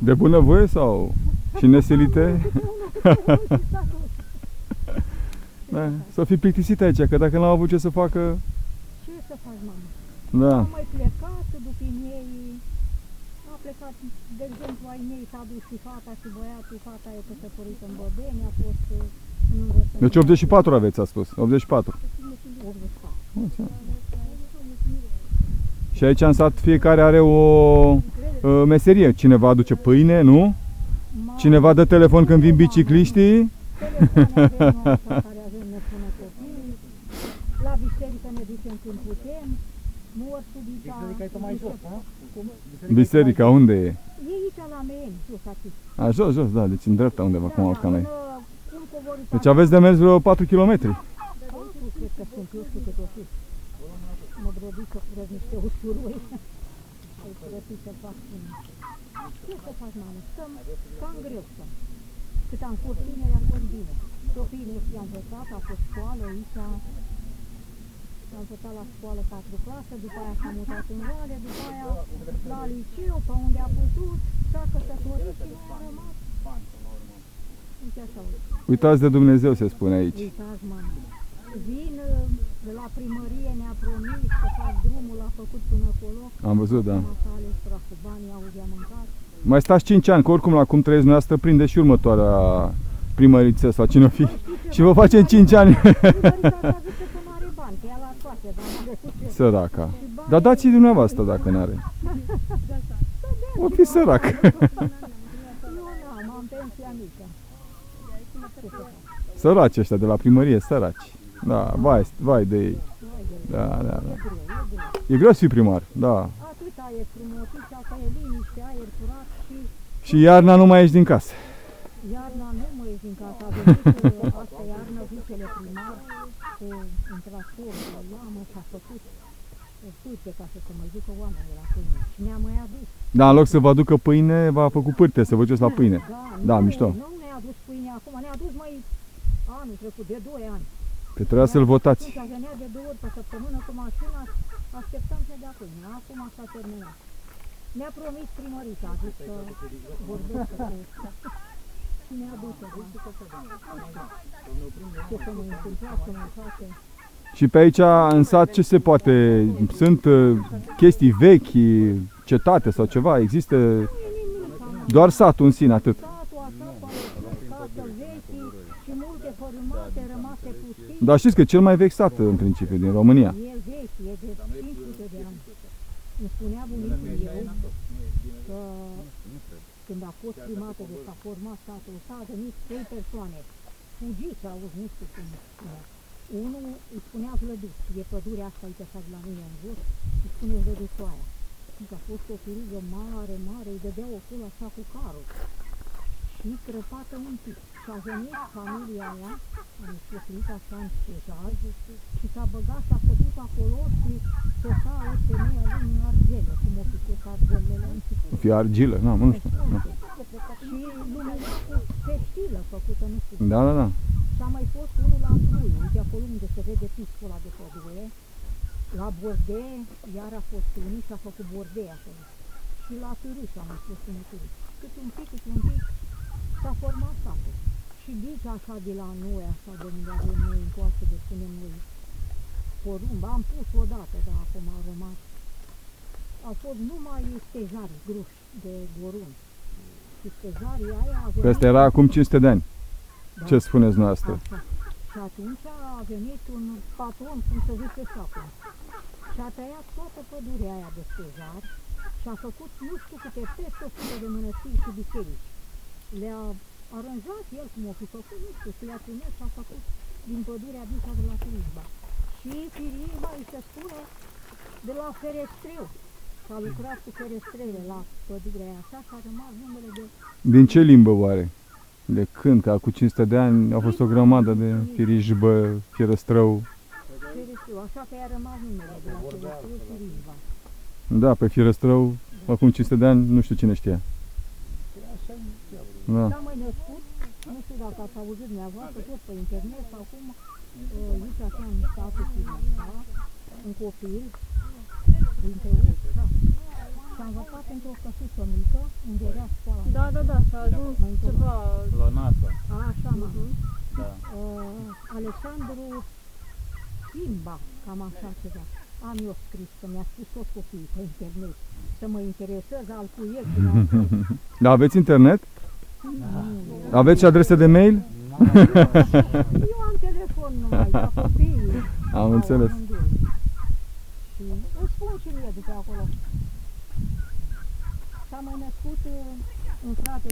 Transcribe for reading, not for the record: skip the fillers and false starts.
De bunăvoie sau și nesilite? Da, s-o fi plictisit aici, că dacă n-au avut ce să facă... Ce să faci, mamă? Da. Am mai plecat după ei. A plecat, de exemplu, ai mei s-a dus și fata și băiatul. Fata e căsătorită în Bădeni, a fost în învățământ. Deci 84 aveți, a spus. 84. 84. Și aici în sat fiecare are o meserie. Cineva aduce pâine, nu? Cineva dă telefon când vin bicicliștii. Care avem ne pună copii. La biserică ne ducem când putem. Morțubița. Biserica e mai jos, da? Biserica unde e? E aici la Meeni, sus aici. A, jos, jos, da, deci în dreapta undeva, cum urcam noi. Cum coborâți? Deci aveți de mers vreo 4 km. Cred că sunt, eu știu cât o fi. Mă grăbi să furăz niște usturoi. Îi furăți să fac până. Ce să faci, mamă? Stăm cam greu stăm. Cât am fost tineri, a fost bine. Copiii noștri am învățat, a fost școală aici. Am învățat la școală 4 clase, după aia s-a mutat în Vale, după aia la liceu, pe unde a putut, s-a căsătorit și noi a rămas. Uite așa. Uitați de Dumnezeu, se spune aici. Uitați, mamă. Vin de la primărie, ne-a promis să fac drumul, l-a făcut până acolo. Am văzut, da. S-a ales cu banii, auzi, a mâncat. Mai stați 5 ani, că oricum la cum trăiesc dumneavoastră prinde și următoarea primăriță sau cine o fi. Și vă facem 5 ani. Primărița zice că nu are bani, că ea la toate, dar nu are cu ce. Săraca. Dar dați-i dumneavoastră dacă n-are. O fi sărac. Eu n-am, am pensia mică. Ce să fac? Săraci ăștia de la primărie, săraci. Da, vai de ei. Da, da, da. E greu, e greu. E greu să fii primar, da. Atâta e frumos, asta e liniște, aer curat și Și iarna nu mai ieși din casă. iarna nu mă ieși din casă. A venit asta iarnă vicele primar cu un tractor la lamă și a făcut o pârte ca să se mai ducă oamenii la pâine. Și ne-a mai adus. Da, în loc să vă aducă pâine, v-a făcut pârte, să vă duceți la pâine. Da, nu, mișto. Nu ne-a adus pâine acum, ne-a adus mai anul trecut, de 2 ani. Că trebuia să-l votați. Atunci venea de 2 ori pe săptămână cu mașina, așteptam să dea pâine. Acum s-a terminat. Ne-a promis primărița, a zis că vorbește cu și ne-a dus. Ce să ne întâmpla, să ne face. Și pe aici, în sat, ce se poate? Sunt chestii vechi, cetate sau ceva? Există doar satul în sine, atât. Satul așa, casă vechi și multe fărâmate, rămase pustii. Dar știți că cel mai vechi sat, în principiu, din România. E vechi, e de 500 de ani. Îmi spunea bunicul meu că când a fost primată, de s-a format satul ăsta, a venit 3 persoane. Fugiți, auzi, nu știu cum spunea. Unul îi spunea Vlăduț, e pădurea asta aici așa de la mine în jos, îi spune Vlăduțoaia. Și a fost o firugă mare, mare, îi dădeau ocul așa cu carul. Și crăpată un pic. Și a venit familia aia, am spus așa în stejar, și s-a băgat și a stătut acolo și soca o femeie în argele, cum o fi fost argelele în început. Fie argilă, nu știu. Nu. Și lumina cu textilă făcută, nu știu. Da, da, da. Și a mai fost unul la Prui, uite acolo unde se vede piscul ăla de pădure. La Bordei, iar a fost unul și a făcut Bordei acolo. Și la Târâș a mai fost unul Târâș. Cât un pic, s-a format satul. Și nici așa de la noi, așa de unde avem noi în coastă, de spunem noi, porumb, am pus odată, dar acum a rămas. Au fost numai stejarii gruși de gorun. Și stejarii aia a venit... Că ăsta era acum 500 de ani. Da. Ce spuneți dumneavoastră? Așa. Și atunci a venit un patron, cum se zice și acum. Și a tăiat toată pădurea aia de stejari și a făcut nu știu câte peste 100 de mănăstiri și biserici. Le-a aranjat el cum o fi făcut, nu știu, și le-a trimis și a făcut din pădurea Bița de la Firijba. Și Firijba îi se spune de la Ferestreu. S-a lucrat cu ferestrele la pădurea aia așa și a rămas numele de... Din ce limbă oare? De când? Că cu 500 de ani a fost o grămadă de firijbă, firăstrău. Ferestreu, așa că i-a rămas numele de la Ferestreu Firijba. Da, pe firăstrău, acum 500 de ani, nu știu cine știa. Da. S-a mai născut, nu știu dacă ați auzit dumneavoastră, tot pe internet, acum, zice așa în statul Firijba, un copil, dintre uși, da. Și s-a învățat într-o căsuță mică, unde era școala. Da, s-a ajuns Mai întâi. ceva... La NASA. Așa, mă. Da. Alexandru Simba, cam așa ceva. Am eu scris, că mi-a spus tot copiii pe internet, să mă interesez al cu el. Da, aveți internet? Aveți și adrese de mail? Eu am telefon numai, ca copiii. Am înțeles. Și îți spun și mie de pe acolo. S-a mai născut un frate